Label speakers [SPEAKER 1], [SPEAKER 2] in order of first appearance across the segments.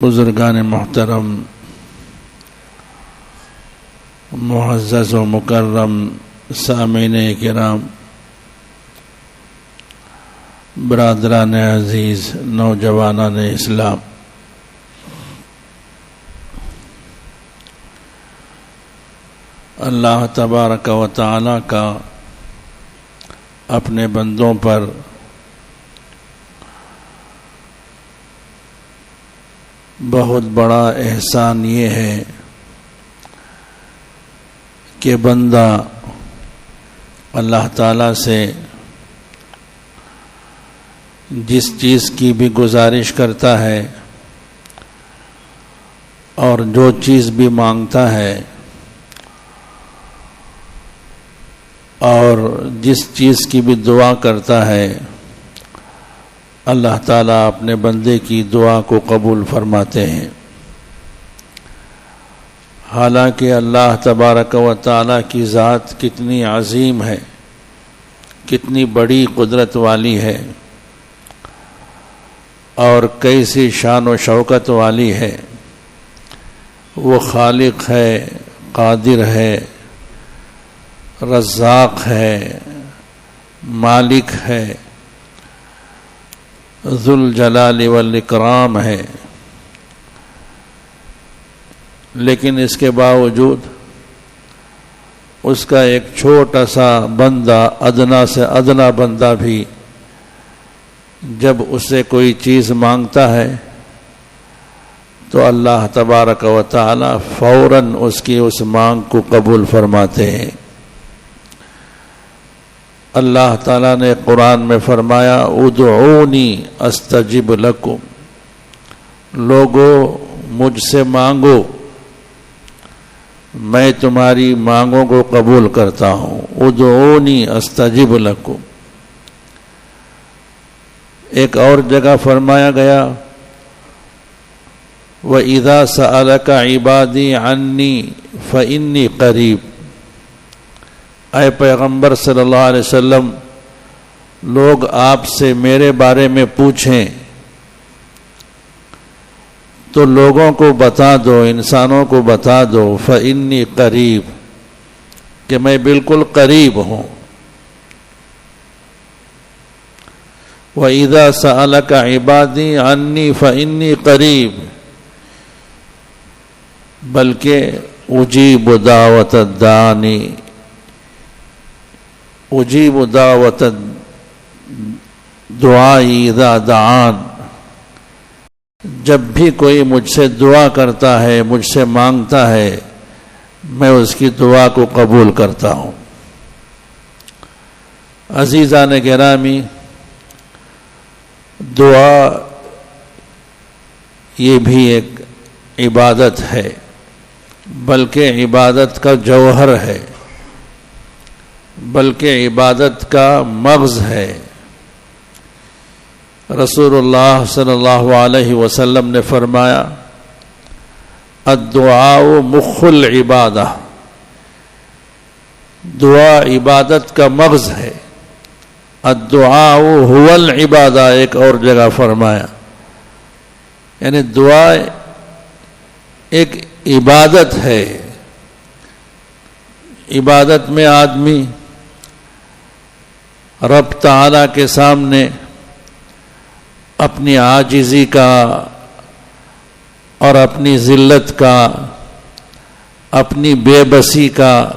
[SPEAKER 1] بزرگان محترم، معزز و مکرم سامعین کرام، برادران عزیز، نوجوانان اسلام، اللہ تبارک و تعالی کا اپنے بندوں پر بہت بڑا احسان یہ ہے کہ بندہ اللہ تعالیٰ سے جس چیز کی بھی گزارش کرتا ہے اور جو چیز بھی مانگتا ہے اور جس چیز کی بھی دعا کرتا ہے، اللہ تعالیٰ اپنے بندے کی دعا کو قبول فرماتے ہیں۔ حالانکہ اللہ تبارک و تعالیٰ کی ذات کتنی عظیم ہے، کتنی بڑی قدرت والی ہے اور کیسی شان و شوکت والی ہے۔ وہ خالق ہے، قادر ہے، رزاق ہے، مالک ہے، ذو الجلال والاکرام ہے، لیکن اس کے باوجود اس کا ایک چھوٹا سا بندہ، ادنا سے ادنا بندہ بھی جب اسے کوئی چیز مانگتا ہے تو اللہ تبارک و تعالی فوراً اس کی اس مانگ کو قبول فرماتے ہیں۔ اللہ تعالیٰ نے قرآن میں فرمایا، ادعونی استجب لکم، لوگو مجھ سے مانگو، میں تمہاری مانگوں کو قبول کرتا ہوں۔ ادعونی استجب لکم۔ ایک اور جگہ فرمایا گیا، وَإِذَا سَأَلَكَ عِبَادِي عَنِّي فَإِنِّي قَرِيب۔ اے پیغمبر صلی اللہ علیہ وسلم، لوگ آپ سے میرے بارے میں پوچھیں تو لوگوں کو بتا دو، انسانوں کو بتا دو، فإنی قریب، کہ میں بالکل قریب ہوں۔ وَإِذَا سَأَلَكَ عِبَادِي عَنِّي فَإِنِّي قَرِيب، بلکہ اجیب دعوت الداعی، اجیب دعوت دعائی اذا دعان، جب بھی کوئی مجھ سے دعا کرتا ہے، مجھ سے مانگتا ہے، میں اس کی دعا کو قبول کرتا ہوں۔ عزیزان گرامی، دعا یہ بھی ایک عبادت ہے، بلکہ عبادت کا جوہر ہے، بلکہ عبادت کا مغز ہے۔ رسول اللہ صلی اللہ علیہ وسلم نے فرمایا، الدعاء مخ العبادہ، دعا عبادت کا مغز ہے۔ الدعاء هو العبادہ، ایک اور جگہ فرمایا، یعنی دعا ایک عبادت ہے۔ عبادت میں آدمی رب تعالیٰ کے سامنے اپنی عاجزی کا اور اپنی ذلت کا، اپنی بے بسی کا،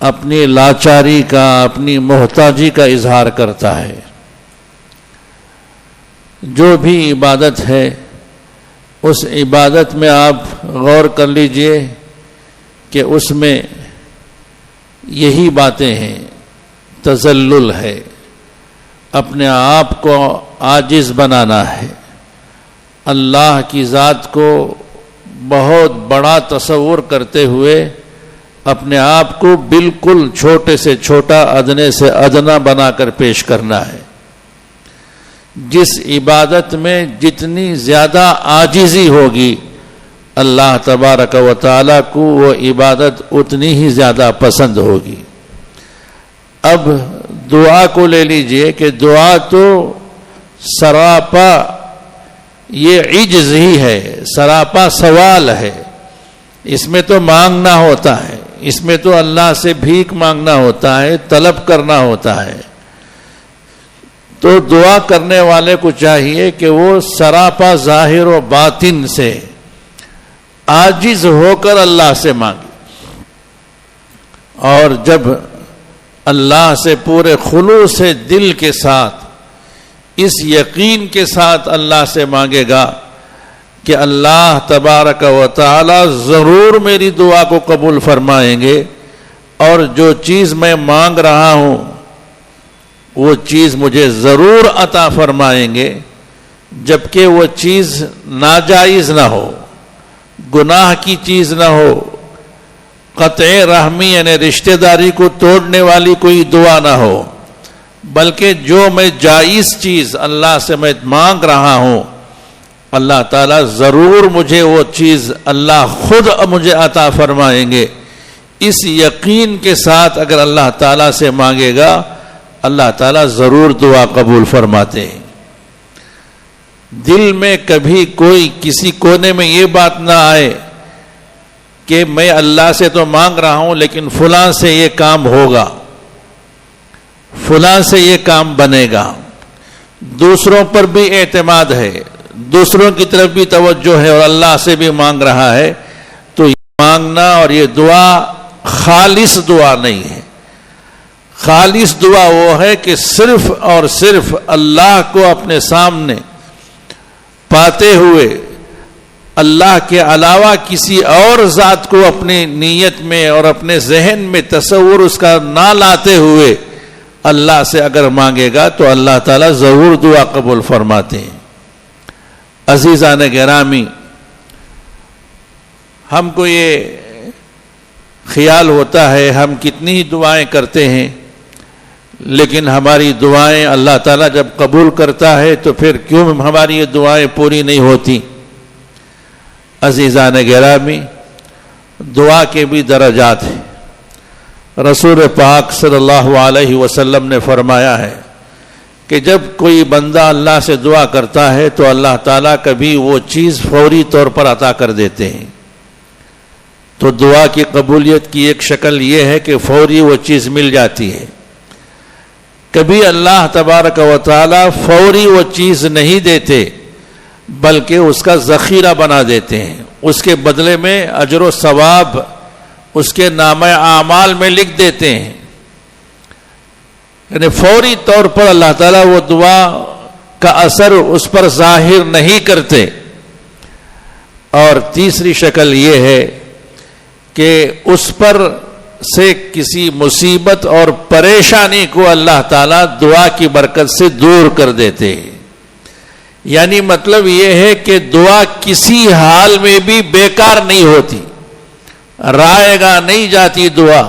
[SPEAKER 1] اپنی لاچاری کا، اپنی محتاجی کا اظہار کرتا ہے۔ جو بھی عبادت ہے، اس عبادت میں آپ غور کر لیجئے کہ اس میں یہی باتیں ہیں، تذلل ہے، اپنے آپ کو عاجز بنانا ہے، اللہ کی ذات کو بہت بڑا تصور کرتے ہوئے اپنے آپ کو بالکل چھوٹے سے چھوٹا، ادنے سے ادنا بنا کر پیش کرنا ہے۔ جس عبادت میں جتنی زیادہ عاجزی ہوگی، اللہ تبارک و تعالیٰ کو وہ عبادت اتنی ہی زیادہ پسند ہوگی۔ اب دعا کو لے لیجئے کہ دعا تو سراپا یہ عجز ہی ہے، سراپا سوال ہے، اس میں تو مانگنا ہوتا ہے، اس میں تو اللہ سے بھیک مانگنا ہوتا ہے، طلب کرنا ہوتا ہے۔ تو دعا کرنے والے کو چاہیے کہ وہ سراپا ظاہر و باطن سے عاجز ہو کر اللہ سے مانگے، اور جب اللہ سے پورے خلوص دل کے ساتھ، اس یقین کے ساتھ اللہ سے مانگے گا کہ اللہ تبارک و تعالی ضرور میری دعا کو قبول فرمائیں گے، اور جو چیز میں مانگ رہا ہوں وہ چیز مجھے ضرور عطا فرمائیں گے، جبکہ وہ چیز ناجائز نہ ہو، گناہ کی چیز نہ ہو، قطع رحمی یعنی رشتہ داری کو توڑنے والی کوئی دعا نہ ہو، بلکہ جو میں جائز چیز اللہ سے میں مانگ رہا ہوں، اللہ تعالیٰ ضرور مجھے وہ چیز اللہ خود مجھے عطا فرمائیں گے۔ اس یقین کے ساتھ اگر اللہ تعالیٰ سے مانگے گا، اللہ تعالیٰ ضرور دعا قبول فرماتے ہیں۔ دل میں کبھی کوئی کسی کونے میں یہ بات نہ آئے کہ میں اللہ سے تو مانگ رہا ہوں لیکن فلاں سے یہ کام ہوگا، فلاں سے یہ کام بنے گا۔ دوسروں پر بھی اعتماد ہے، دوسروں کی طرف بھی توجہ ہے، اور اللہ سے بھی مانگ رہا ہے، تو یہ مانگنا اور یہ دعا خالص دعا نہیں ہے۔ خالص دعا وہ ہے کہ صرف اور صرف اللہ کو اپنے سامنے پاتے ہوئے، اللہ کے علاوہ کسی اور ذات کو اپنی نیت میں اور اپنے ذہن میں تصور اس کا نہ لاتے ہوئے اللہ سے اگر مانگے گا تو اللہ تعالیٰ ضرور دعا قبول فرماتے ہیں۔ عزیزان گرامی، ہم کو یہ خیال ہوتا ہے ہم کتنی دعائیں کرتے ہیں، لیکن ہماری دعائیں اللہ تعالیٰ جب قبول کرتا ہے تو پھر کیوں ہماری یہ دعائیں پوری نہیں ہوتی؟ عزیزان گرامی، دعا کے بھی درجات ہیں۔ رسول پاک صلی اللہ علیہ وسلم نے فرمایا ہے کہ جب کوئی بندہ اللہ سے دعا کرتا ہے تو اللہ تعالیٰ کبھی وہ چیز فوری طور پر عطا کر دیتے ہیں۔ تو دعا کی قبولیت کی ایک شکل یہ ہے کہ فوری وہ چیز مل جاتی ہے۔ کبھی اللہ تبارک و تعالیٰ فوری وہ چیز نہیں دیتے، بلکہ اس کا ذخیرہ بنا دیتے ہیں، اس کے بدلے میں اجر و ثواب اس کے نامہ اعمال میں لکھ دیتے ہیں، یعنی فوری طور پر اللہ تعالیٰ وہ دعا کا اثر اس پر ظاہر نہیں کرتے۔ اور تیسری شکل یہ ہے کہ اس پر سے کسی مصیبت اور پریشانی کو اللہ تعالیٰ دعا کی برکت سے دور کر دیتے ہیں۔ یعنی مطلب یہ ہے کہ دعا کسی حال میں بھی بیکار نہیں ہوتی، رائے گاہ نہیں جاتی دعا،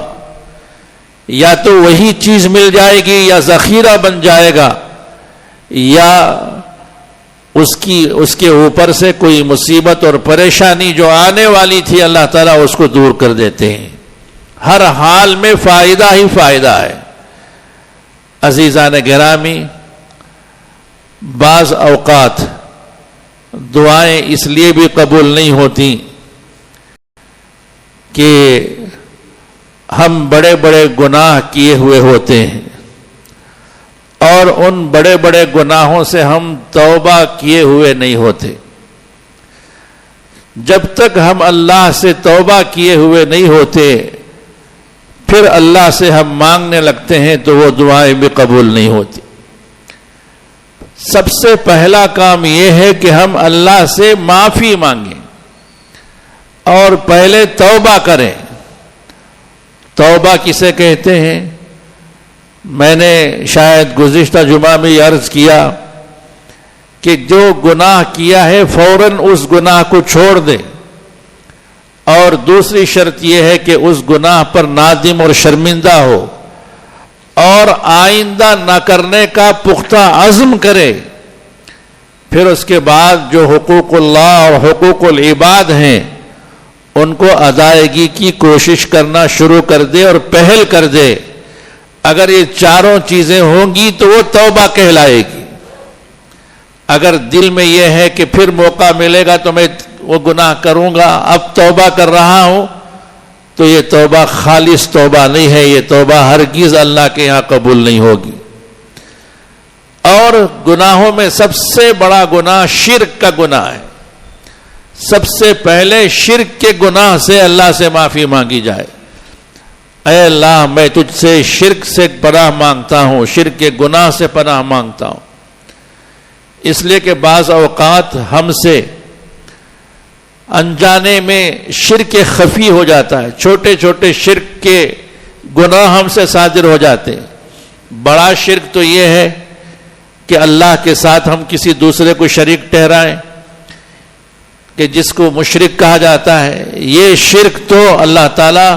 [SPEAKER 1] یا تو وہی چیز مل جائے گی یا ذخیرہ بن جائے گا، یا اس کے اوپر سے کوئی مصیبت اور پریشانی جو آنے والی تھی اللہ تعالیٰ اس کو دور کر دیتے ہیں۔ ہر حال میں فائدہ ہی فائدہ ہے۔ عزیزان گرامی، بعض اوقات دعائیں اس لیے بھی قبول نہیں ہوتی کہ ہم بڑے بڑے گناہ کیے ہوئے ہوتے ہیں، اور ان بڑے بڑے گناہوں سے ہم توبہ کیے ہوئے نہیں ہوتے۔ جب تک ہم اللہ سے توبہ کیے ہوئے نہیں ہوتے، پھر اللہ سے ہم مانگنے لگتے ہیں تو وہ دعائیں بھی قبول نہیں ہوتی۔ سب سے پہلا کام یہ ہے کہ ہم اللہ سے معافی مانگیں اور پہلے توبہ کریں۔ توبہ کسے کہتے ہیں؟ میں نے شاید گزشتہ جمعہ میں یہ عرض کیا کہ جو گناہ کیا ہے فوراً اس گناہ کو چھوڑ دے، اور دوسری شرط یہ ہے کہ اس گناہ پر نادم اور شرمندہ ہو اور آئندہ نہ کرنے کا پختہ عزم کرے۔ پھر اس کے بعد جو حقوق اللہ اور حقوق العباد ہیں ان کو ادائیگی کی کوشش کرنا شروع کر دے اور پہل کر دے۔ اگر یہ چاروں چیزیں ہوں گی تو وہ توبہ کہلائے گی۔ اگر دل میں یہ ہے کہ پھر موقع ملے گا تو میں وہ گناہ کروں گا، اب توبہ کر رہا ہوں، تو یہ توبہ خالص توبہ نہیں ہے، یہ توبہ ہرگز اللہ کے یہاں قبول نہیں ہوگی۔ اور گناہوں میں سب سے بڑا گناہ شرک کا گناہ ہے۔ سب سے پہلے شرک کے گناہ سے اللہ سے معافی مانگی جائے۔ اے اللہ، میں تجھ سے شرک سے پناہ مانگتا ہوں، شرک کے گناہ سے پناہ مانگتا ہوں، اس لیے کہ بعض اوقات ہم سے انجانے میں شرک خفی ہو جاتا ہے، چھوٹے چھوٹے شرک کے گناہ ہم سے صادر ہو جاتے ہیں۔ بڑا شرک تو یہ ہے کہ اللہ کے ساتھ ہم کسی دوسرے کو شریک ٹھہرائیں، کہ جس کو مشرک کہا جاتا ہے۔ یہ شرک تو اللہ تعالیٰ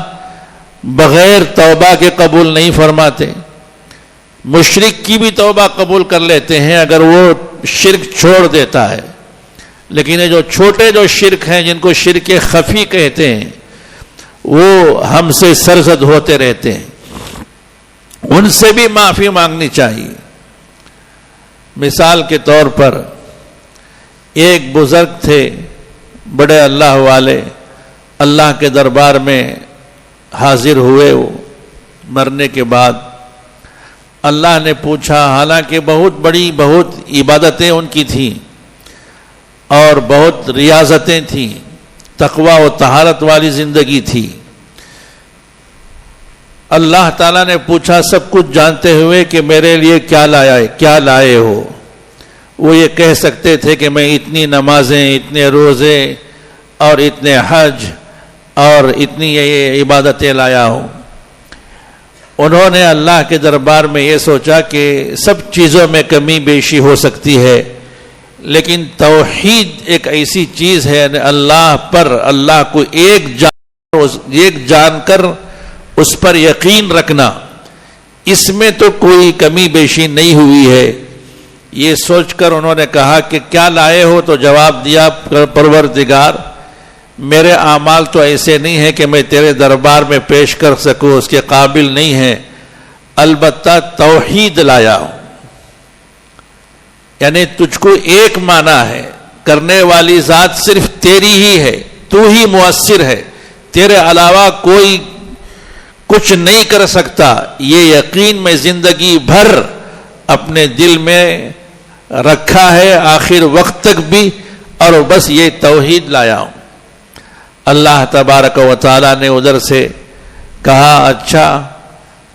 [SPEAKER 1] بغیر توبہ کے قبول نہیں فرماتے۔ مشرک کی بھی توبہ قبول کر لیتے ہیں اگر وہ شرک چھوڑ دیتا ہے، لیکن یہ جو چھوٹے جو شرک ہیں، جن کو شرک خفی کہتے ہیں، وہ ہم سے سرزد ہوتے رہتے ہیں، ان سے بھی معافی مانگنی چاہیے۔ مثال کے طور پر ایک بزرگ تھے، بڑے اللہ والے، اللہ کے دربار میں حاضر ہوئے۔ وہ مرنے کے بعد اللہ نے پوچھا، حالانکہ بہت بڑی بہت عبادتیں ان کی تھیں اور بہت ریاضتیں تھیں، تقوی و طہارت والی زندگی تھی۔ اللہ تعالیٰ نے پوچھا سب کچھ جانتے ہوئے کہ میرے لیے کیا لائے ہو؟ وہ یہ کہہ سکتے تھے کہ میں اتنی نمازیں، اتنے روزے اور اتنے حج اور اتنی یہ عبادتیں لایا ہوں۔ انہوں نے اللہ کے دربار میں یہ سوچا کہ سب چیزوں میں کمی بیشی ہو سکتی ہے، لیکن توحید ایک ایسی چیز ہے، اللہ پر، اللہ کو ایک جان کر اس پر یقین رکھنا، اس میں تو کوئی کمی بیشی نہیں ہوئی ہے۔ یہ سوچ کر انہوں نے کہا کہ کیا لائے ہو؟ تو جواب دیا، پروردگار، میرے اعمال تو ایسے نہیں ہیں کہ میں تیرے دربار میں پیش کر سکوں، اس کے قابل نہیں ہیں، البتہ توحید لایا ہوں۔ یعنی تجھ کو ایک مانا ہے، کرنے والی ذات صرف تیری ہی ہے، تو ہی مؤثر ہے، تیرے علاوہ کوئی کچھ نہیں کر سکتا۔ یہ یقین میں زندگی بھر اپنے دل میں رکھا ہے، آخر وقت تک بھی، اور بس یہ توحید لایا ہوں۔ اللہ تبارک و تعالیٰ نے ادھر سے کہا، اچھا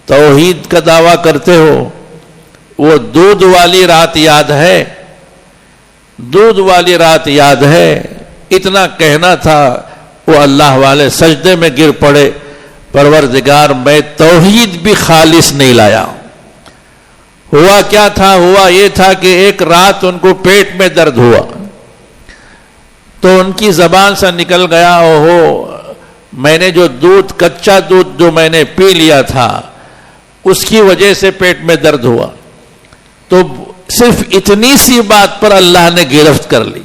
[SPEAKER 1] توحید کا دعویٰ کرتے ہو، وہ دودھ والی رات یاد ہے؟ دودھ والی رات یاد ہے؟ اتنا کہنا تھا، وہ اللہ والے سجدے میں گر پڑے، پروردگار میں توحید بھی خالص نہیں لایا ہوں۔ ہوا کیا تھا؟ ہوا یہ تھا کہ ایک رات ان کو پیٹ میں درد ہوا، تو ان کی زبان سے نکل گیا، اوہو، میں نے جو دودھ، کچا دودھ جو میں نے پی لیا تھا، اس کی وجہ سے پیٹ میں درد ہوا۔ تو صرف اتنی سی بات پر اللہ نے گرفت کر لی،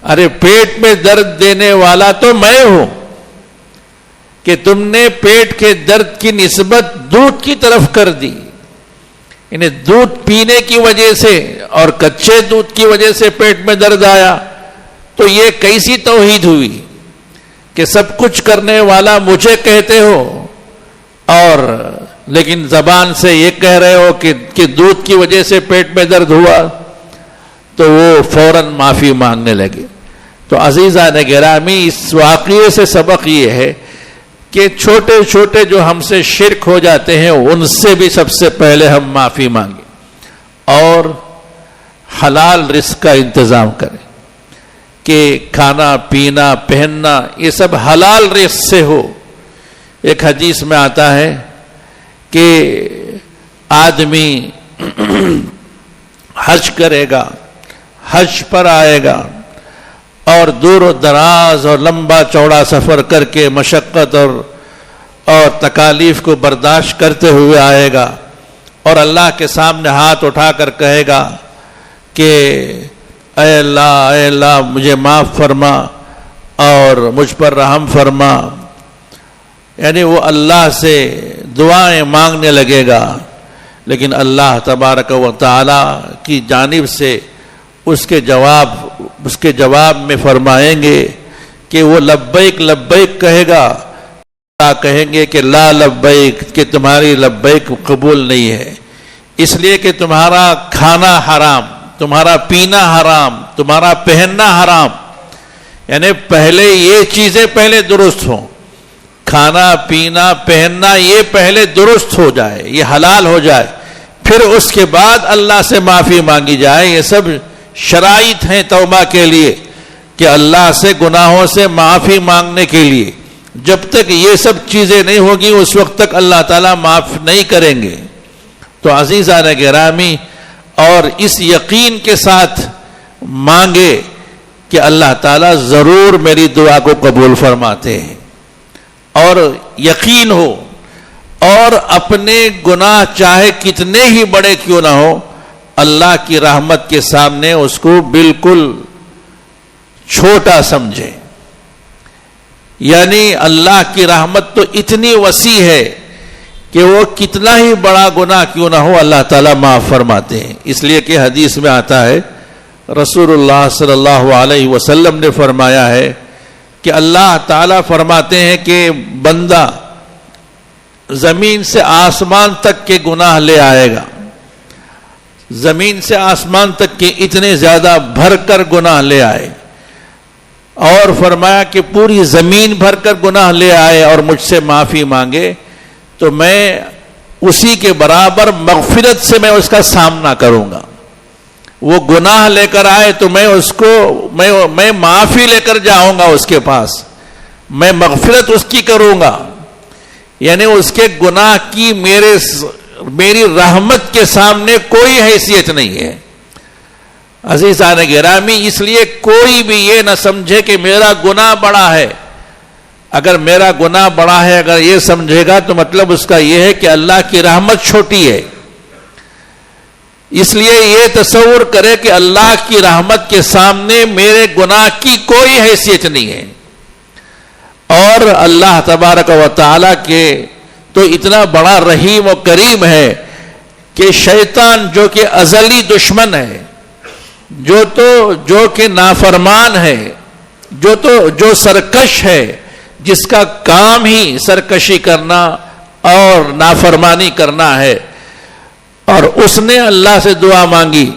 [SPEAKER 1] ارے پیٹ میں درد دینے والا تو میں ہوں کہ تم نے پیٹ کے درد کی نسبت دودھ کی طرف کر دی۔ انہیں دودھ پینے کی وجہ سے اور کچے دودھ کی وجہ سے پیٹ میں درد آیا، تو یہ کیسی توحید ہوئی کہ سب کچھ کرنے والا مجھے کہتے ہو، اور لیکن زبان سے یہ کہہ رہے ہو کہ دودھ کی وجہ سے پیٹ میں درد ہوا۔ تو وہ فوراً معافی مانگنے لگے۔ تو عزیزان گرامی، اس واقعے سے سبق یہ ہے کہ چھوٹے چھوٹے جو ہم سے شرک ہو جاتے ہیں، ان سے بھی سب سے پہلے ہم معافی مانگیں اور حلال رزق کا انتظام کریں کہ کھانا پینا پہننا یہ سب حلال رزق سے ہو۔ ایک حدیث میں آتا ہے کہ آدمی حج کرے گا، حج پر آئے گا اور دور و دراز اور لمبا چوڑا سفر کر کے مشقت اور تکالیف کو برداشت کرتے ہوئے آئے گا، اور اللہ کے سامنے ہاتھ اٹھا کر کہے گا کہ اے اللہ مجھے معاف فرما اور مجھ پر رحم فرما، یعنی وہ اللہ سے دعائیں مانگنے لگے گا، لیکن اللہ تبارک و تعالی کی جانب سے اس کے جواب میں فرمائیں گے کہ وہ لبیک لبیک کہے گا، کہیں گے کہ لا لبیک، کہ تمہاری لبیک قبول نہیں ہے، اس لیے کہ تمہارا کھانا حرام، تمہارا پینا حرام، تمہارا پہننا حرام. یعنی پہلے یہ چیزیں پہلے درست ہوں، کھانا پینا پہننا یہ پہلے درست ہو جائے، یہ حلال ہو جائے، پھر اس کے بعد اللہ سے معافی مانگی جائے. یہ سب شرائط ہیں توبہ کے لیے کہ اللہ سے گناہوں سے معافی مانگنے کے لیے. جب تک یہ سب چیزیں نہیں ہوگی اس وقت تک اللہ تعالیٰ معاف نہیں کریں گے. تو عزیزان گرامی، اور اس یقین کے ساتھ مانگے کہ اللہ تعالیٰ ضرور میری دعا کو قبول فرماتے ہیں، اور یقین ہو، اور اپنے گناہ چاہے کتنے ہی بڑے کیوں نہ ہو، اللہ کی رحمت کے سامنے اس کو بالکل چھوٹا سمجھے. یعنی اللہ کی رحمت تو اتنی وسیع ہے کہ وہ کتنا ہی بڑا گناہ کیوں نہ ہو اللہ تعالیٰ معاف فرماتے ہیں. اس لیے کہ حدیث میں آتا ہے، رسول اللہ صلی اللہ علیہ وسلم نے فرمایا ہے کہ اللہ تعالیٰ فرماتے ہیں کہ بندہ زمین سے آسمان تک کے گناہ لے آئے گا، زمین سے آسمان تک کے اتنے زیادہ بھر کر گناہ لے آئے، اور فرمایا کہ پوری زمین بھر کر گناہ لے آئے اور مجھ سے معافی مانگے تو میں اسی کے برابر مغفرت سے میں اس کا سامنا کروں گا. وہ گناہ لے کر آئے تو میں اس کو میں معافی لے کر جاؤں گا اس کے پاس، میں مغفرت اس کی کروں گا. یعنی اس کے گناہ کی میری رحمت کے سامنے کوئی حیثیت نہیں ہے. عزیزان گرامی، اس لیے کوئی بھی یہ نہ سمجھے کہ میرا گناہ بڑا ہے. اگر میرا گناہ بڑا ہے اگر یہ سمجھے گا تو مطلب اس کا یہ ہے کہ اللہ کی رحمت چھوٹی ہے. اس لیے یہ تصور کرے کہ اللہ کی رحمت کے سامنے میرے گناہ کی کوئی حیثیت نہیں ہے. اور اللہ تبارک و تعالیٰ کے تو اتنا بڑا رحیم و کریم ہے کہ شیطان جو کہ ازلی دشمن ہے، جو کہ نافرمان ہے، جو سرکش ہے، جس کا کام ہی سرکشی کرنا اور نافرمانی کرنا ہے، اور اس نے اللہ سے دعا مانگی،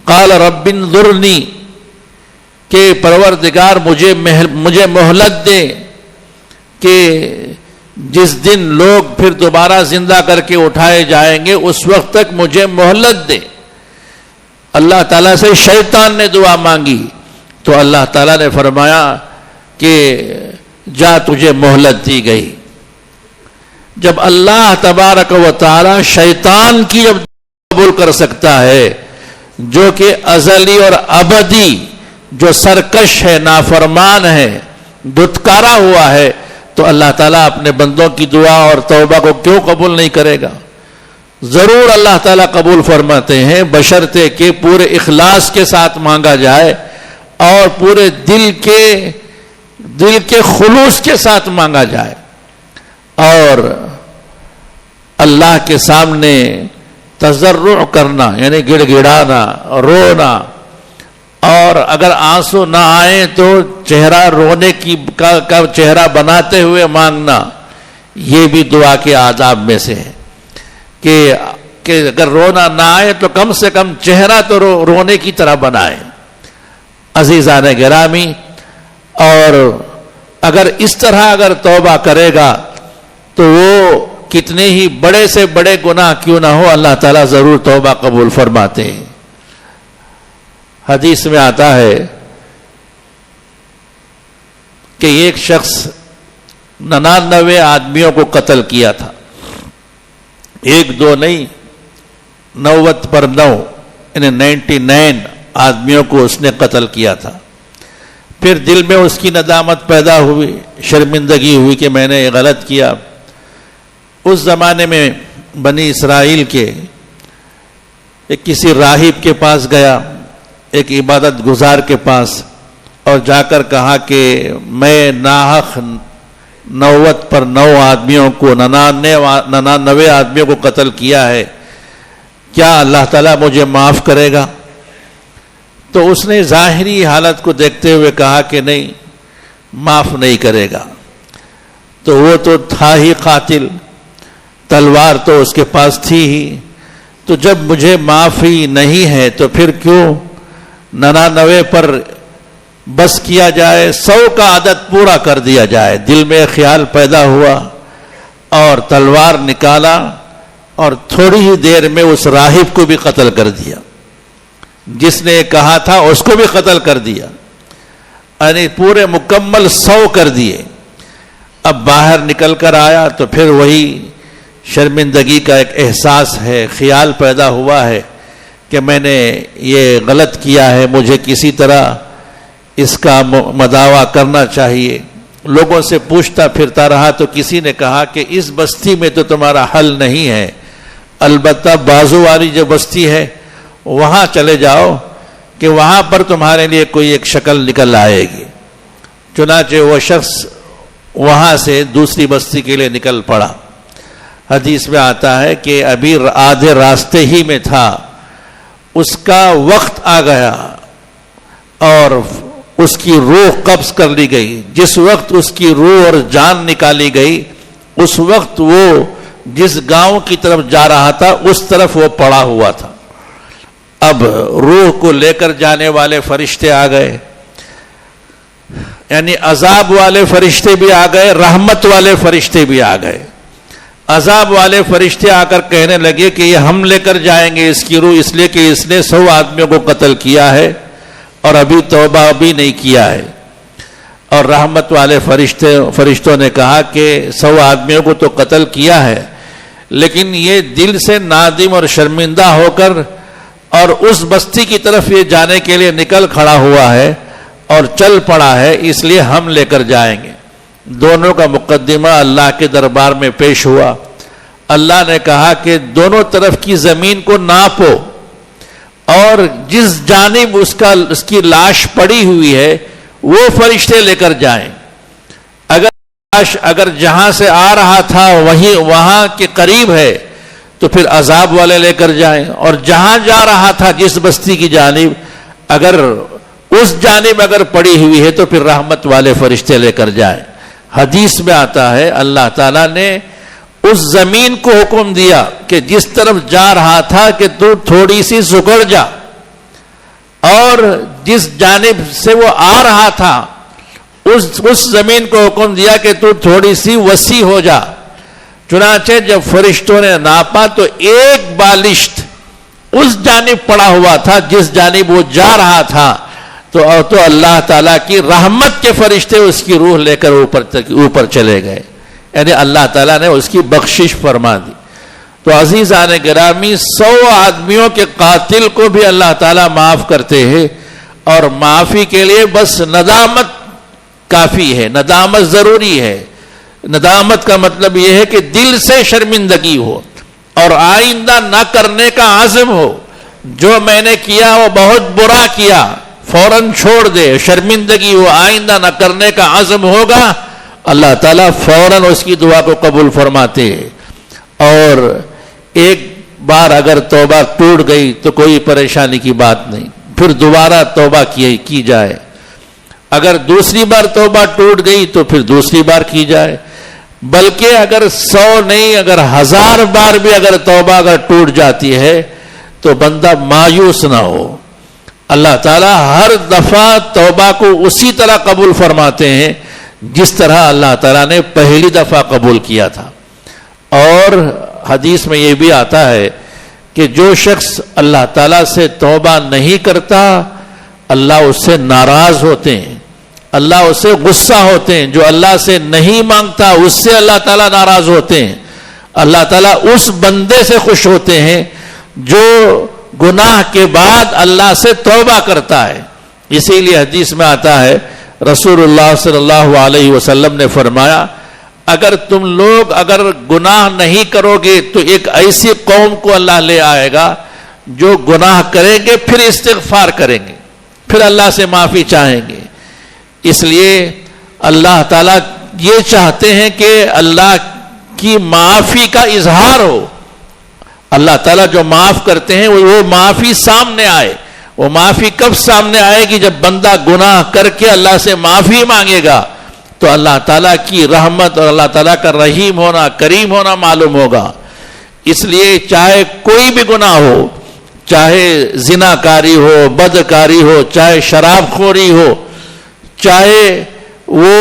[SPEAKER 1] قال رب انظرنی، کہ پروردگار مجھے مہلت دے کہ جس دن لوگ پھر دوبارہ زندہ کر کے اٹھائے جائیں گے اس وقت تک مجھے مہلت دے. اللہ تعالیٰ سے شیطان نے دعا مانگی تو اللہ تعالیٰ نے فرمایا کہ جا تجھے مہلت دی گئی. جب اللہ تبارک و تعالیٰ شیطان کی جب قبول کر سکتا ہے جو کہ ازلی اور ابدی، جو سرکش ہے، نافرمان ہے، دھتکارا ہوا ہے، تو اللہ تعالیٰ اپنے بندوں کی دعا اور توبہ کو کیوں قبول نہیں کرے گا؟ ضرور اللہ تعالیٰ قبول فرماتے ہیں، بشرطے کہ پورے اخلاص کے ساتھ مانگا جائے اور پورے دل کے خلوص کے ساتھ مانگا جائے، اور اللہ کے سامنے تضرع کرنا، یعنی گڑ گڑانا، رونا، اور اگر آنسو نہ آئے تو چہرہ رونے کا چہرہ بناتے ہوئے مانگنا، یہ بھی دعا کے آداب میں سے ہے کہ اگر رونا نہ آئے تو کم سے کم چہرہ تو رونے کی طرح بنائے. عزیزان گرامی، اور اگر اس طرح اگر توبہ کرے گا تو وہ کتنے ہی بڑے سے بڑے گناہ کیوں نہ ہو اللہ تعالیٰ ضرور توبہ قبول فرماتے ہیں. حدیث میں آتا ہے کہ ایک شخص 99 آدمیوں کو قتل کیا تھا، ایک دو نہیں، 90 پر 9، یعنی 99 آدمیوں کو اس نے قتل کیا تھا. پھر دل میں اس کی ندامت پیدا ہوئی، شرمندگی ہوئی کہ میں نے یہ غلط کیا. اس زمانے میں بنی اسرائیل کے ایک کسی راہب کے پاس گیا، ایک عبادت گزار کے پاس، اور جا کر کہا کہ میں ناحق 90 پر 9 آدمیوں کو 99 آدمیوں کو قتل کیا ہے، کیا اللہ تعالیٰ مجھے معاف کرے گا؟ تو اس نے ظاہری حالت کو دیکھتے ہوئے کہا کہ نہیں، معاف نہیں کرے گا. تو وہ تو تھا ہی قاتل، تلوار تو اس کے پاس تھی ہی. تو جب مجھے معافی نہیں ہے تو پھر کیوں 99 پر بس کیا جائے، 100 کا عدد پورا کر دیا جائے. دل میں خیال پیدا ہوا اور تلوار نکالا اور تھوڑی ہی دیر میں اس راہب کو بھی قتل کر دیا. جس نے کہا تھا اس کو بھی قتل کر دیا، یعنی پورے مکمل 100 کر دیے. اب باہر نکل کر آیا تو پھر وہی شرمندگی کا ایک احساس ہے، خیال پیدا ہوا ہے کہ میں نے یہ غلط کیا ہے، مجھے کسی طرح اس کا مداوع کرنا چاہیے. لوگوں سے پوچھتا پھرتا رہا تو کسی نے کہا کہ اس بستی میں تو تمہارا حل نہیں ہے، البتہ بازو والی جو بستی ہے وہاں چلے جاؤ کہ وہاں پر تمہارے لیے کوئی ایک شکل نکل آئے گی. چنانچہ وہ شخص وہاں سے دوسری بستی کے لیے نکل پڑا. حدیث میں آتا ہے کہ ابھی آدھے راستے ہی میں تھا، اس کا وقت آ گیا اور اس کی روح قبض کر لی گئی. جس وقت اس کی روح اور جان نکالی گئی، اس وقت وہ جس گاؤں کی طرف جا رہا تھا اس طرف وہ پڑا ہوا تھا. اب روح کو لے کر جانے والے فرشتے آ گئے، یعنی عذاب والے فرشتے بھی آ گئے، رحمت والے فرشتے بھی آ گئے. عذاب والے فرشتے آ کر کہنے لگے کہ یہ ہم لے کر جائیں گے اس کی روح، اس لیے کہ اس نے 100 آدمیوں کو قتل کیا ہے اور ابھی توبہ بھی نہیں کیا ہے. اور رحمت والے فرشتوں نے کہا کہ 100 آدمیوں کو تو قتل کیا ہے، لیکن یہ دل سے نادم اور شرمندہ ہو کر اور اس بستی کی طرف یہ جانے کے لیے نکل کھڑا ہوا ہے اور چل پڑا ہے، اس لیے ہم لے کر جائیں گے. دونوں کا مقدمہ اللہ کے دربار میں پیش ہوا. اللہ نے کہا کہ دونوں طرف کی زمین کو ناپو اور جس جانب اس کی لاش پڑی ہوئی ہے وہ فرشتے لے کر جائیں. اگر لاش جہاں سے آ رہا تھا وہاں کے قریب ہے تو پھر عذاب والے لے کر جائیں، اور جہاں جا رہا تھا جس بستی کی جانب اگر اس جانب پڑی ہوئی ہے تو پھر رحمت والے فرشتے لے کر جائیں. حدیث میں آتا ہے اللہ تعالیٰ نے اس زمین کو حکم دیا کہ جس طرف جا رہا تھا کہ تو تھوڑی سی سکڑ جا، اور جس جانب سے وہ آ رہا تھا اس زمین کو حکم دیا کہ تو تھوڑی سی وسیع ہو جا. چنانچہ جب فرشتوں نے ناپا تو ایک بالشت اس جانب پڑا ہوا تھا جس جانب وہ جا رہا تھا. تو اللہ تعالیٰ کی رحمت کے فرشتے اس کی روح لے کر اوپر چلے گئے، یعنی اللہ تعالیٰ نے اس کی بخشش فرما دی. تو عزیزان گرامی، 100 آدمیوں کے قاتل کو بھی اللہ تعالیٰ معاف کرتے ہیں، اور معافی کے لیے بس ندامت کافی ہے، ندامت ضروری ہے. ندامت کا مطلب یہ ہے کہ دل سے شرمندگی ہو اور آئندہ نہ کرنے کا عزم ہو. جو میں نے کیا وہ بہت برا کیا، فوراً چھوڑ دے. شرمندگی ہو، آئندہ نہ کرنے کا عزم ہوگا، اللہ تعالیٰ فوراً اس کی دعا کو قبول فرماتے ہیں. اور ایک بار اگر توبہ ٹوٹ گئی تو کوئی پریشانی کی بات نہیں، پھر دوبارہ توبہ کی جائے. اگر دوسری بار توبہ ٹوٹ گئی تو پھر دوسری بار کی جائے. بلکہ اگر 100 نہیں، اگر 1000 بار بھی اگر توبہ ٹوٹ جاتی ہے تو بندہ مایوس نہ ہو. اللہ تعالیٰ ہر دفعہ توبہ کو اسی طرح قبول فرماتے ہیں جس طرح اللہ تعالیٰ نے پہلی دفعہ قبول کیا تھا. اور حدیث میں یہ بھی آتا ہے کہ جو شخص اللہ تعالیٰ سے توبہ نہیں کرتا اللہ اس سے ناراض ہوتے ہیں، اللہ اس سے غصہ ہوتے ہیں. جو اللہ سے نہیں مانگتا اس سے اللہ تعالیٰ ناراض ہوتے ہیں. اللہ تعالیٰ اس بندے سے خوش ہوتے ہیں جو گناہ کے بعد اللہ سے توبہ کرتا ہے. اسی لیے حدیث میں آتا ہے رسول اللہ صلی اللہ علیہ وسلم نے فرمایا اگر تم لوگ گناہ نہیں کرو گے تو ایک ایسی قوم کو اللہ لے آئے گا جو گناہ کریں گے پھر استغفار کریں گے، پھر اللہ سے معافی چاہیں گے. اس لیے اللہ تعالیٰ یہ چاہتے ہیں کہ اللہ کی معافی کا اظہار ہو. اللہ تعالیٰ جو معاف کرتے ہیں وہ معافی سامنے آئے، وہ معافی کب سامنے آئے گی؟ جب بندہ گناہ کر کے اللہ سے معافی مانگے گا تو اللہ تعالیٰ کی رحمت اور اللہ تعالیٰ کا رحیم ہونا، کریم ہونا معلوم ہوگا۔ اس لیے چاہے کوئی بھی گناہ ہو، چاہے زناکاری ہو، بدکاری ہو، چاہے شراب خوری ہو، چاہے وہ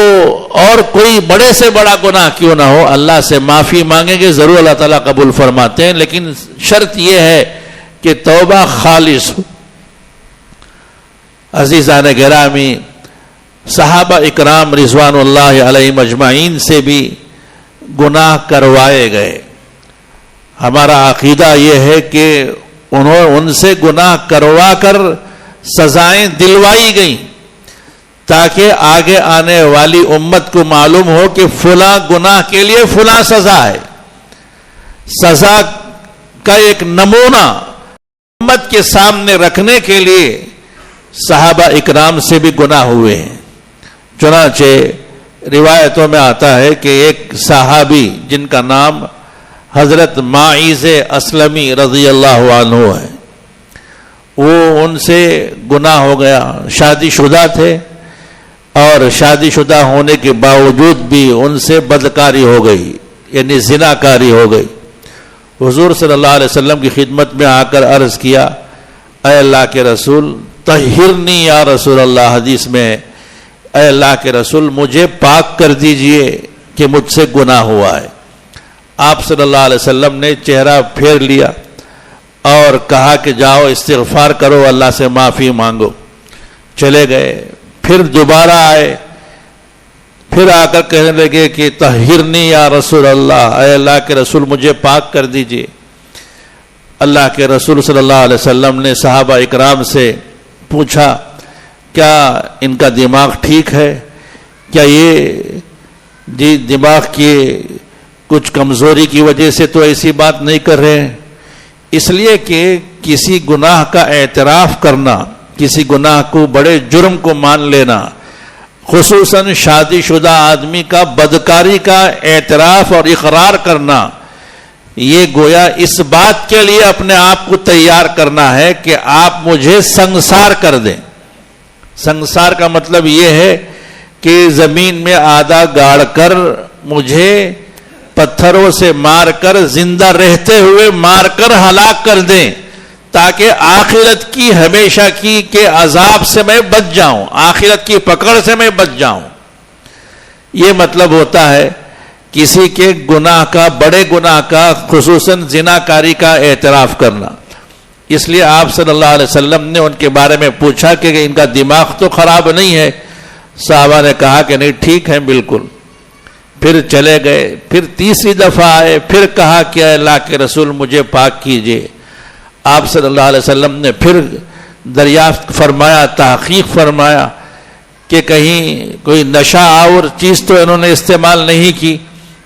[SPEAKER 1] اور کوئی بڑے سے بڑا گناہ کیوں نہ ہو، اللہ سے معافی مانگیں گے ضرور اللہ تعالیٰ قبول فرماتے ہیں، لیکن شرط یہ ہے کہ توبہ خالص ہو۔ عزیزان گرامی، صحابہ اکرام رضوان اللہ علیہم اجمعین سے بھی گناہ کروائے گئے۔ ہمارا عقیدہ یہ ہے کہ ان سے گناہ کروا کر سزائیں دلوائی گئیں تاکہ آگے آنے والی امت کو معلوم ہو کہ فلاں گناہ کے لیے فلاں سزا ہے۔ سزا کا ایک نمونہ امت کے سامنے رکھنے کے لیے صحابہ اکرام سے بھی گناہ ہوئے ہیں۔ چنانچہ روایتوں میں آتا ہے کہ ایک صحابی جن کا نام حضرت ماعز اسلمی رضی اللہ عنہ ہے، وہ ان سے گناہ ہو گیا، شادی شدہ تھے اور شادی شدہ ہونے کے باوجود بھی ان سے بدکاری ہو گئی، یعنی زناکاری ہو گئی۔ حضور صلی اللہ علیہ وسلم کی خدمت میں آ کر عرض کیا، اے اللہ کے رسول طہرنی یا رسول اللہ، حدیث میں اے اللہ کے رسول مجھے پاک کر دیجئے کہ مجھ سے گناہ ہوا ہے۔ آپ صلی اللہ علیہ وسلم نے چہرہ پھیر لیا اور کہا کہ جاؤ استغفار کرو، اللہ سے معافی مانگو۔ چلے گئے، پھر دوبارہ آئے، پھر آ کر کہنے لگے کہ طہرنی یا رسول اللہ، اے اللہ کے رسول مجھے پاک کر دیجئے۔ اللہ کے رسول صلی اللہ علیہ وسلم نے صحابہ اکرام سے پوچھا، کیا ان کا دماغ ٹھیک ہے؟ کیا یہ دماغ کی کچھ کمزوری کی وجہ سے تو ایسی بات نہیں کر رہے ہیں؟ اس لیے کہ کسی گناہ کا اعتراف کرنا، کسی گناہ کو، بڑے جرم کو مان لینا، خصوصاً شادی شدہ آدمی کا بدکاری کا اعتراف اور اقرار کرنا، یہ گویا اس بات کے لیے اپنے آپ کو تیار کرنا ہے کہ آپ مجھے سنسار کر دیں۔ سنسار کا مطلب یہ ہے کہ زمین میں آدھا گاڑ کر مجھے پتھروں سے مار کر، زندہ رہتے ہوئے مار کر ہلاک کر دیں، تاکہ آخرت کی ہمیشہ کی کے عذاب سے میں بچ جاؤں، آخرت کی پکڑ سے میں بچ جاؤں۔ یہ مطلب ہوتا ہے کسی کے گناہ کا، بڑے گناہ کا، خصوصاً زناکاری کا اعتراف کرنا۔ اس لیے آپ صلی اللہ علیہ وسلم نے ان کے بارے میں پوچھا کہ ان کا دماغ تو خراب نہیں ہے؟ صحابہ نے کہا کہ نہیں، ٹھیک ہے بالکل۔ پھر چلے گئے، پھر تیسری دفعہ آئے، پھر کہا کہ اے اللہ کے رسول مجھے پاک کیجئے۔ آپ صلی اللہ علیہ وسلم نے پھر دریافت فرمایا، تحقیق فرمایا کہ کہیں کوئی نشہ آور چیز تو انہوں نے استعمال نہیں کی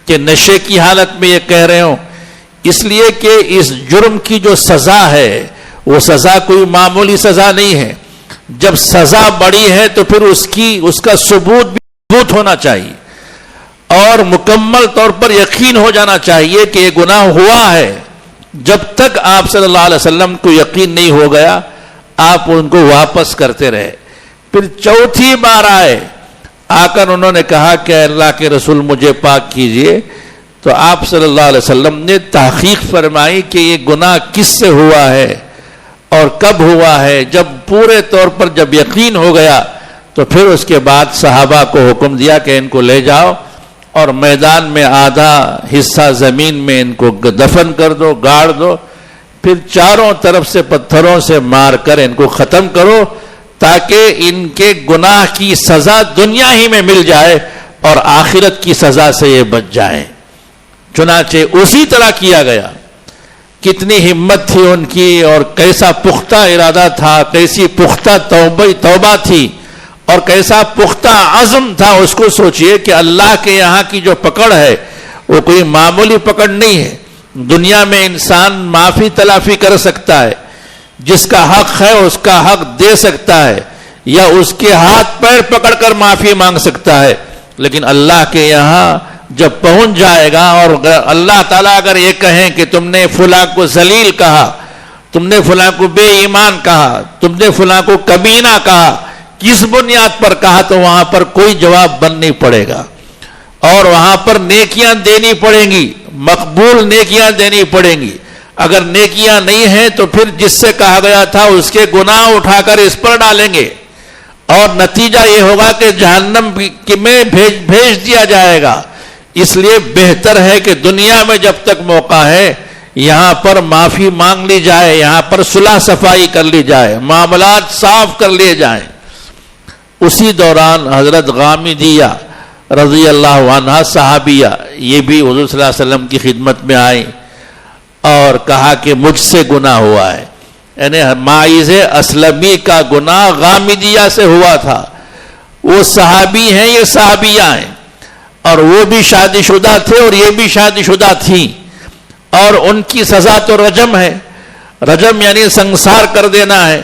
[SPEAKER 1] کہ نشے کی حالت میں یہ کہہ رہے ہوں۔ اس لیے کہ اس جرم کی جو سزا ہے وہ سزا کوئی معمولی سزا نہیں ہے۔ جب سزا بڑی ہے تو پھر اس کا ثبوت بھی ثبوت ہونا چاہیے اور مکمل طور پر یقین ہو جانا چاہیے کہ یہ گناہ ہوا ہے۔ جب تک آپ صلی اللہ علیہ وسلم کو یقین نہیں ہو گیا، آپ ان کو واپس کرتے رہے۔ پھر چوتھی بار آئے، آ کر انہوں نے کہا کہ اللہ کے رسول مجھے پاک کیجئے، تو آپ صلی اللہ علیہ وسلم نے تحقیق فرمائی کہ یہ گناہ کس سے ہوا ہے اور کب ہوا ہے۔ جب پورے طور پر جب یقین ہو گیا تو پھر اس کے بعد صحابہ کو حکم دیا کہ ان کو لے جاؤ اور میدان میں آدھا حصہ زمین میں ان کو دفن کر دو، گاڑ دو، پھر چاروں طرف سے پتھروں سے مار کر ان کو ختم کرو، تاکہ ان کے گناہ کی سزا دنیا ہی میں مل جائے اور آخرت کی سزا سے یہ بچ جائیں۔ چنانچہ اسی طرح کیا گیا۔ کتنی ہمت تھی ان کی اور کیسا پختہ ارادہ تھا، کیسی پختہ توبہ تھی اور کیسا پختہ عزم تھا۔ اس کو سوچئے کہ اللہ کے یہاں کی جو پکڑ ہے وہ کوئی معمولی پکڑ نہیں ہے۔ دنیا میں انسان معافی تلافی کر سکتا ہے، جس کا حق ہے اس کا حق دے سکتا ہے، یا اس کے ہاتھ پیر پکڑ کر معافی مانگ سکتا ہے، لیکن اللہ کے یہاں جب پہنچ جائے گا اور اللہ تعالیٰ اگر یہ کہیں کہ تم نے فلاں کو ذلیل کہا، تم نے فلاں کو بے ایمان کہا، تم نے فلاں کو کمینہ کہا، کس بنیاد پر کہا؟ تو وہاں پر کوئی جواب بننی پڑے گا، اور وہاں پر نیکیاں دینی پڑیں گی، مقبول نیکیاں دینی پڑیں گی۔ اگر نیکیاں نہیں ہیں تو پھر جس سے کہا گیا تھا اس کے گناہ اٹھا کر اس پر ڈالیں گے، اور نتیجہ یہ ہوگا کہ جہنم میں بھیج دیا جائے گا۔ اس لیے بہتر ہے کہ دنیا میں جب تک موقع ہے یہاں پر معافی مانگ لی جائے، یہاں پر صلح صفائی کر لی جائے، معاملات صاف کر لیے جائیں۔ اسی دوران حضرت غامدیہ رضی اللہ عنہ صحابیہ، یہ بھی حضور صلی اللہ علیہ وسلم کی خدمت میں آئیں اور کہا کہ مجھ سے گناہ ہوا ہے، یعنی ماعز اسلمی کا گناہ غامدیہ سے ہوا تھا۔ وہ صحابی ہیں، یہ صحابیہ ہیں، اور وہ بھی شادی شدہ تھے اور یہ بھی شادی شدہ تھیں، اور ان کی سزا تو رجم ہے، رجم یعنی سنسار کر دینا ہے۔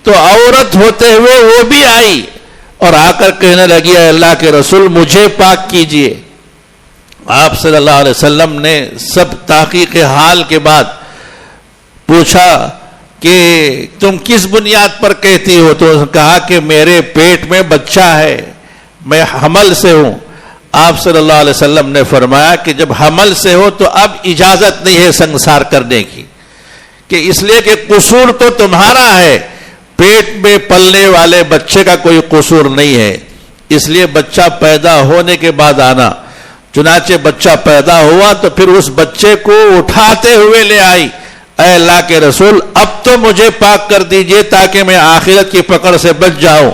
[SPEAKER 1] تو عورت ہوتے ہوئے وہ بھی آئی اور آ کر کہنے لگی اے اللہ کے رسول مجھے پاک کیجئے۔ آپ صلی اللہ علیہ وسلم نے سب تحقیق حال کے بعد پوچھا کہ تم کس بنیاد پر کہتی ہو؟ تو کہا کہ میرے پیٹ میں بچہ ہے، میں حمل سے ہوں۔ آپ صلی اللہ علیہ وسلم نے فرمایا کہ جب حمل سے ہو تو اب اجازت نہیں ہے سنسار کرنے کی، کہ اس لیے کہ قصور تو تمہارا ہے، پیٹ میں پلنے والے بچے کا کوئی قصور نہیں ہے، اس لیے بچہ پیدا ہونے کے بعد آنا۔ چنانچہ بچہ پیدا ہوا تو پھر اس بچے کو اٹھاتے ہوئے لے آئی، اے اللہ کے رسول اب تو مجھے پاک کر دیجئے تاکہ میں آخرت کی پکڑ سے بچ جاؤں،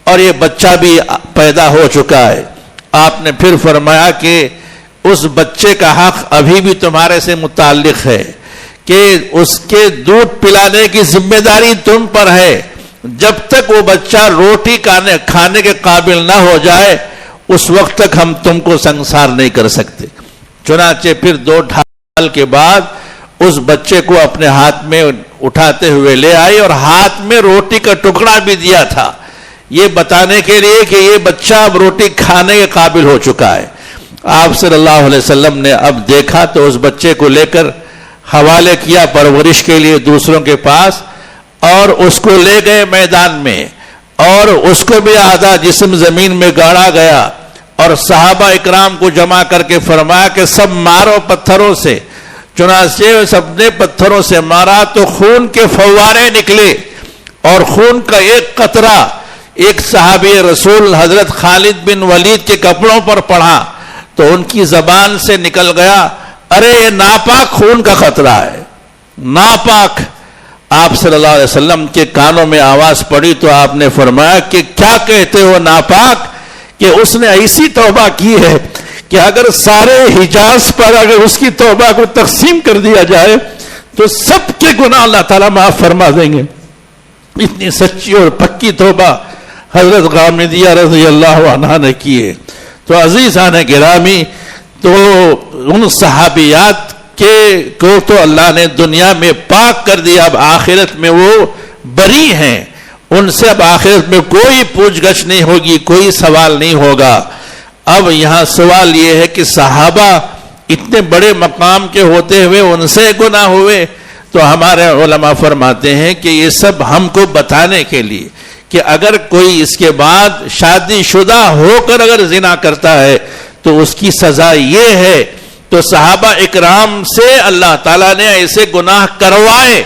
[SPEAKER 1] اور یہ بچہ بھی پیدا ہو چکا ہے۔ آپ نے پھر فرمایا کہ اس بچے کا حق ابھی بھی تمہارے سے متعلق ہے، کہ اس کے دودھ پلانے کی ذمہ داری تم پر ہے، جب تک وہ بچہ روٹی کھانے کے قابل نہ ہو جائے اس وقت تک ہم تم کو سنسار نہیں کر سکتے۔ چنانچہ پھر 2 ڈھال کے بعد اس بچے کو اپنے ہاتھ میں اٹھاتے ہوئے لے آئی، اور ہاتھ میں روٹی کا ٹکڑا بھی دیا تھا، یہ بتانے کے لیے کہ یہ بچہ اب روٹی کھانے کے قابل ہو چکا ہے۔ آپ صلی اللہ علیہ وسلم نے اب دیکھا تو اس بچے کو لے کر حوالے کیا پرورش کے لیے دوسروں کے پاس، اور اس کو لے گئے میدان میں، اور اس کو بھی آدھا جسم زمین میں گاڑا گیا، اور صحابہ اکرام کو جمع کر کے فرمایا کہ سب مارو پتھروں سے۔ چنانچہ سب نے پتھروں سے مارا تو خون کے فوارے نکلے، اور خون کا ایک قطرہ ایک صحابی رسول حضرت خالد بن ولید کے کپڑوں پر پڑا تو ان کی زبان سے نکل گیا ارے یہ ناپاک خون کا قطرہ ہے، ناپاک۔ آپ صلی اللہ علیہ وسلم کے کانوں میں آواز پڑی تو آپ نے فرمایا کہ کیا کہتے ہو ناپاک؟ کہ اس نے ایسی توبہ کی ہے کہ اگر سارے حجاز پر اگر اس کی توبہ کو تقسیم کر دیا جائے تو سب کے گناہ اللہ تعالیٰ معاف فرما دیں گے۔ اتنی سچی اور پکی توبہ حضرت غامدیہ رضی اللہ عنہ نے کی ہے۔ تو عزیزان گرامی، تو ان صحابیات کو تو اللہ نے دنیا میں پاک کر دیا، اب آخرت میں وہ بری ہیں، ان سے اب آخرت میں کوئی پوچھ گچھ نہیں ہوگی، کوئی سوال نہیں ہوگا۔ اب یہاں سوال یہ ہے کہ صحابہ اتنے بڑے مقام کے ہوتے ہوئے ان سے گناہ ہوئے، تو ہمارے علماء فرماتے ہیں کہ یہ سب ہم کو بتانے کے لیے کہ اگر کوئی اس کے بعد شادی شدہ ہو کر اگر زنا کرتا ہے تو اس کی سزا یہ ہے۔ تو صحابہ اکرام سے اللہ تعالیٰ نے ایسے گناہ کروائے،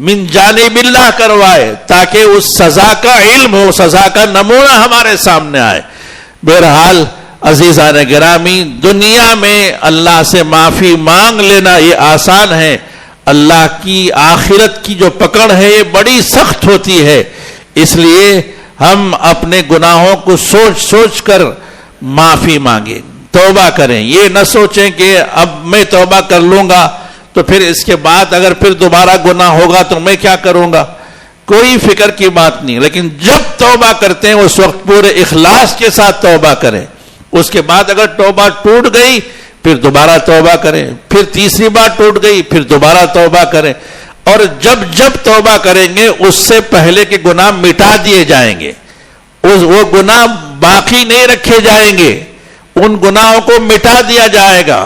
[SPEAKER 1] من جانب اللہ کروائے، تاکہ اس سزا کا علم ہو، سزا کا نمونہ ہمارے سامنے آئے۔ بہرحال عزیزان گرامی، دنیا میں اللہ سے معافی مانگ لینا یہ آسان ہے، اللہ کی آخرت کی جو پکڑ ہے یہ بڑی سخت ہوتی ہے۔ اس لیے ہم اپنے گناہوں کو سوچ سوچ کر معافی مانگیں، توبہ کریں۔ یہ نہ سوچیں کہ اب میں توبہ کر لوں گا تو پھر اس کے بعد اگر پھر دوبارہ گناہ ہوگا تو میں کیا کروں گا، کوئی فکر کی بات نہیں۔ لیکن جب توبہ کرتے ہیں اس وقت پورے اخلاص کے ساتھ توبہ کریں، اس کے بعد اگر توبہ ٹوٹ گئی پھر دوبارہ توبہ کریں، پھر تیسری بار ٹوٹ گئی پھر دوبارہ توبہ کریں، اور جب جب توبہ کریں گے اس سے پہلے کے گناہ مٹا دیے جائیں گے، وہ گناہ باقی نہیں رکھے جائیں گے، ان گناہوں کو مٹا دیا جائے گا،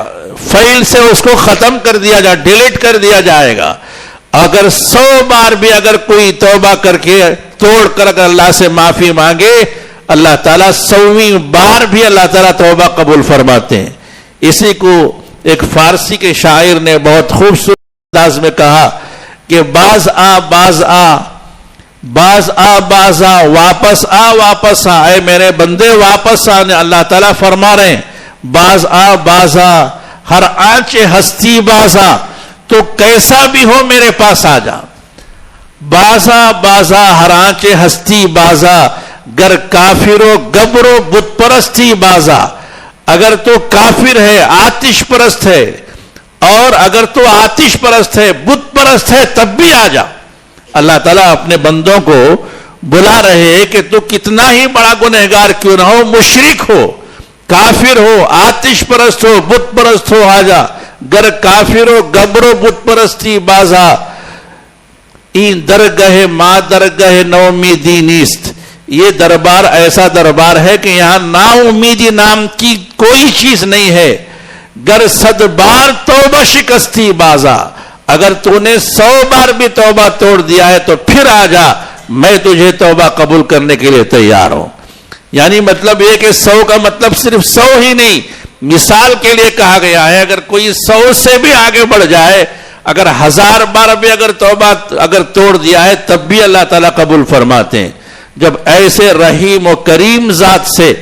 [SPEAKER 1] فائل سے اس کو ختم کر دیا جائے، ڈیلیٹ کر دیا جائے گا، اگر 100 بار بھی اگر کوئی توبہ کر کے توڑ کر اگر اللہ سے معافی مانگے، اللہ تعالیٰ 100ویں بار بھی اللہ تعالیٰ توبہ قبول فرماتے ہیں. اسی کو ایک فارسی کے شاعر نے بہت خوبصورت انداز میں کہا کہ باز آ باز آ باز آ باز آ واپس آ واپس آ، اے میرے بندے واپس آ. اللہ تعالیٰ فرما رہے ہیں باز آ باز آ، ہر آنچ ہستی باز آ، تو کیسا بھی ہو میرے پاس آ جا. بازا بازا ہر آنچ ہستی بازا، گر کافر و گبر و بت پرستی بازا. اگر تو کافر ہے، آتش پرست ہے، اور اگر تو آتش پرست ہے، بت پرست ہے، تب بھی آ جا. اللہ تعالیٰ اپنے بندوں کو بلا رہے ہیں کہ تو کتنا ہی بڑا گنہگار کیوں نہ ہو، مشرک ہو، کافر ہو، آتش پرست ہو، بت پرست ہو، آ جا. گر کافر و گبر و بت پرستی بازا، این درگہ ما درگہ نو امیدی نیست. یہ دربار ایسا دربار ہے کہ یہاں نا امیدی نام کی کوئی چیز نہیں ہے. گر 100 بار توبہ شکستی بازا، اگر تو نے 100 بار بھی توبہ توڑ دیا ہے تو پھر آ جا، میں تجھے توبہ قبول کرنے کے لیے تیار ہوں. یعنی مطلب یہ کہ 100 کا مطلب صرف 100 ہی نہیں، مثال کے لیے کہا گیا ہے. اگر کوئی 100 سے بھی آگے بڑھ جائے، اگر 1000 بار بھی اگر توبہ اگر توڑ دیا ہے، تب بھی اللہ تعالیٰ قبول فرماتے ہیں. جب ایسے رحیم و کریم ذات سے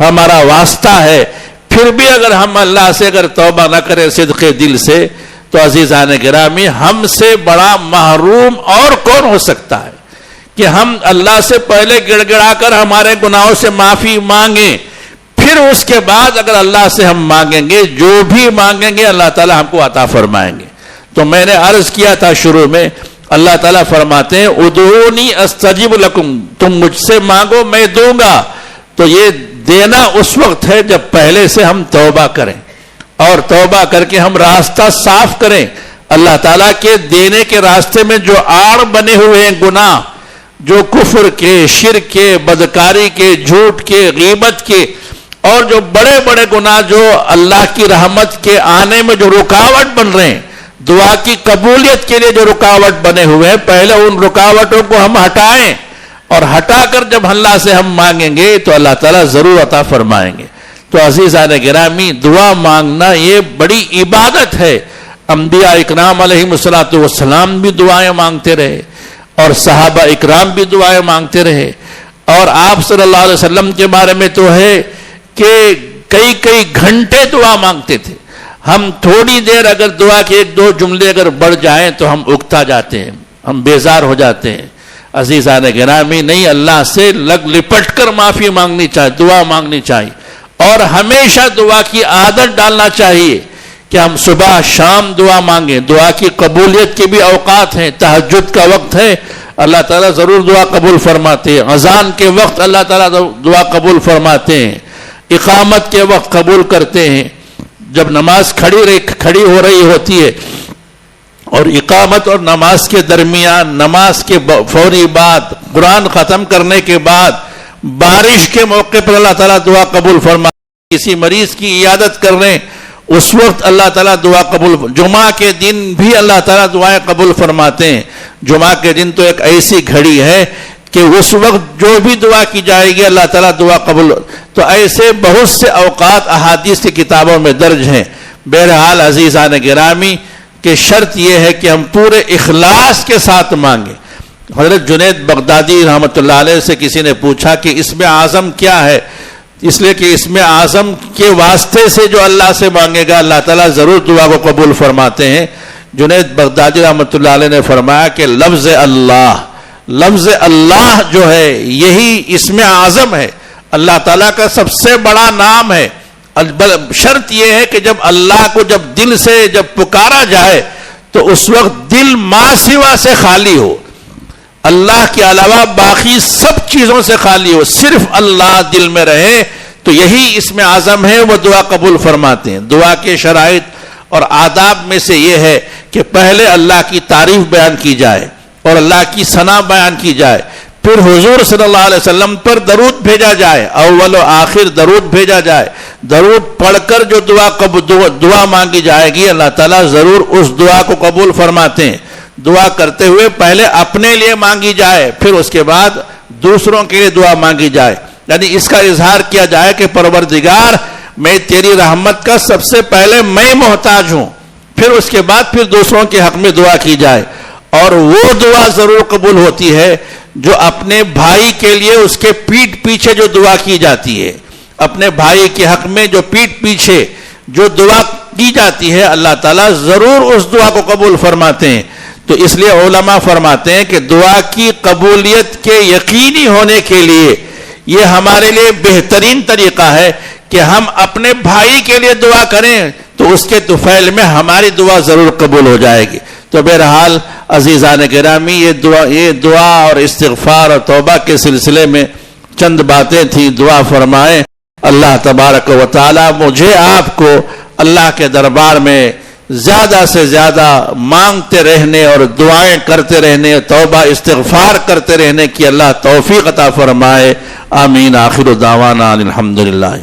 [SPEAKER 1] ہمارا واسطہ ہے، پھر بھی اگر ہم اللہ سے اگر توبہ نہ کریں صدق دل سے، تو عزیزان گرامی ہم سے بڑا محروم اور کون ہو سکتا ہے کہ ہم اللہ سے پہلے گڑ گڑا کر ہمارے گناہوں سے معافی مانگیں، پھر اس کے بعد اگر اللہ سے ہم مانگیں گے، جو بھی مانگیں گے اللہ تعالیٰ ہم کو عطا فرمائیں گے. تو میں نے عرض کیا تھا شروع میں، اللہ تعالیٰ فرماتے ہیں ادعونی استجب لکم، تم مجھ سے مانگو میں دوں گا. تو یہ دینا اس وقت ہے جب پہلے سے ہم توبہ کریں، اور توبہ کر کے ہم راستہ صاف کریں. اللہ تعالیٰ کے دینے کے راستے میں جو آڑ بنے ہوئے ہیں گناہ، جو کفر کے، شرک کے، بدکاری کے، جھوٹ کے، غیبت کے، اور جو بڑے بڑے گناہ جو اللہ کی رحمت کے آنے میں جو رکاوٹ بن رہے ہیں، دعا کی قبولیت کے لیے جو رکاوٹ بنے ہوئے ہیں، پہلے ان رکاوٹوں کو ہم ہٹائیں، اور ہٹا کر جب اللہ سے ہم مانگیں گے تو اللہ تعالیٰ ضرور عطا فرمائیں گے. تو عزیزان گرامی، دعا مانگنا یہ بڑی عبادت ہے. انبیاء اکرام علیہ السلام بھی دعائیں مانگتے رہے، اور صحابہ اکرام بھی دعائیں مانگتے رہے. اور آپ صلی اللہ علیہ وسلم کے بارے میں تو ہے کہ کئی گھنٹے دعا مانگتے تھے. ہم تھوڑی دیر اگر دعا کے 1-2 جملے اگر بڑھ جائیں تو ہم اکتا جاتے ہیں، ہم بیزار ہو جاتے ہیں. عزیزان گرامی، نہیں، اللہ سے لگ لپٹ کر معافی مانگنی چاہیے، دعا مانگنی چاہیے، اور ہمیشہ دعا کی عادت ڈالنا چاہیے کہ ہم صبح شام دعا مانگیں. دعا کی قبولیت کے بھی اوقات ہیں. تہجد کا وقت ہے، اللہ تعالیٰ ضرور دعا قبول فرماتے ہیں. اذان کے وقت اللہ تعالیٰ دعا قبول فرماتے ہیں. اقامت کے وقت قبول کرتے ہیں. جب نماز کھڑی ہو رہی ہوتی ہے، اور اقامت اور نماز کے درمیان، نماز کے فوری بعد، قرآن ختم کرنے کے بعد، بارش کے موقع پر اللہ تعالیٰ دعا قبول فرماتے ہیں. کسی مریض کی عیادت کر رہے ہیں، اس وقت اللہ تعالیٰ دعا قبول. جمعہ کے دن بھی اللہ تعالیٰ دعائیں قبول فرماتے ہیں. جمعہ کے دن تو ایک ایسی گھڑی ہے کہ اس وقت جو بھی دعا کی جائے گی اللہ تعالیٰ دعا قبول. تو ایسے بہت سے اوقات احادیث کی کتابوں میں درج ہیں. بہرحال عزیزان گرامی، کہ شرط یہ ہے کہ ہم پورے اخلاص کے ساتھ مانگیں. حضرت جنید بغدادی رحمۃ اللہ علیہ سے کسی نے پوچھا کہ اسم اعظم کیا ہے؟ اس لیے کہ اسم اعظم کے واسطے سے جو اللہ سے مانگے گا اللہ تعالیٰ ضرور دعا کو قبول فرماتے ہیں. جنید بغدادی رحمۃ اللہ علیہ نے فرمایا کہ لفظ اللہ جو ہے یہی اسم اعظم ہے، اللہ تعالیٰ کا سب سے بڑا نام ہے. شرط یہ ہے کہ جب اللہ کو جب دل سے جب پکارا جائے تو اس وقت دل ما سوا سے خالی ہو، اللہ کے علاوہ باقی سب چیزوں سے خالی ہو، صرف اللہ دل میں رہے. تو یہی اسم اعظم ہے، وہ دعا قبول فرماتے ہیں. دعا کے شرائط اور آداب میں سے یہ ہے کہ پہلے اللہ کی تعریف بیان کی جائے اور اللہ کی ثنا بیان کی جائے، پھر حضور صلی اللہ علیہ وسلم پر درود بھیجا جائے، اول و آخر درود بھیجا جائے. درود پڑھ کر جو دعا مانگی جائے گی اللہ تعالیٰ ضرور اس دعا کو قبول فرماتے ہیں. دعا کرتے ہوئے پہلے اپنے لیے مانگی جائے، پھر اس کے بعد دوسروں کے لیے دعا مانگی جائے، یعنی اس کا اظہار کیا جائے کہ پروردگار میں تیری رحمت کا سب سے پہلے میں محتاج ہوں، پھر اس کے بعد پھر دوسروں کے حق میں دعا کی جائے۔ اور وہ دعا ضرور قبول ہوتی ہے جو اپنے بھائی کے لیے اس کے پیٹھ پیچھے جو دعا کی جاتی ہے، اپنے بھائی کے حق میں جو پیٹھ پیچھے جو دعا کی جاتی ہے، اللہ تعالیٰ ضرور اس دعا کو قبول فرماتے ہیں۔ تو اس لیے علماء فرماتے ہیں کہ دعا کی قبولیت کے یقینی ہونے کے لیے یہ ہمارے لیے بہترین طریقہ ہے کہ ہم اپنے بھائی کے لیے دعا کریں، تو اس کے طفیل میں ہماری دعا ضرور قبول ہو جائے گی۔ تو بہرحال عزیزان گرامی، یہ دعا اور استغفار اور توبہ کے سلسلے میں چند باتیں تھیں، دعا فرمائیں اللہ تبارک و تعالی مجھے آپ کو اللہ کے دربار میں زیادہ سے زیادہ مانگتے رہنے اور دعائیں کرتے رہنے، توبہ استغفار کرتے رہنے کی اللہ توفیق عطا فرمائے، آمین۔ آخر دعوانا الحمدللہ۔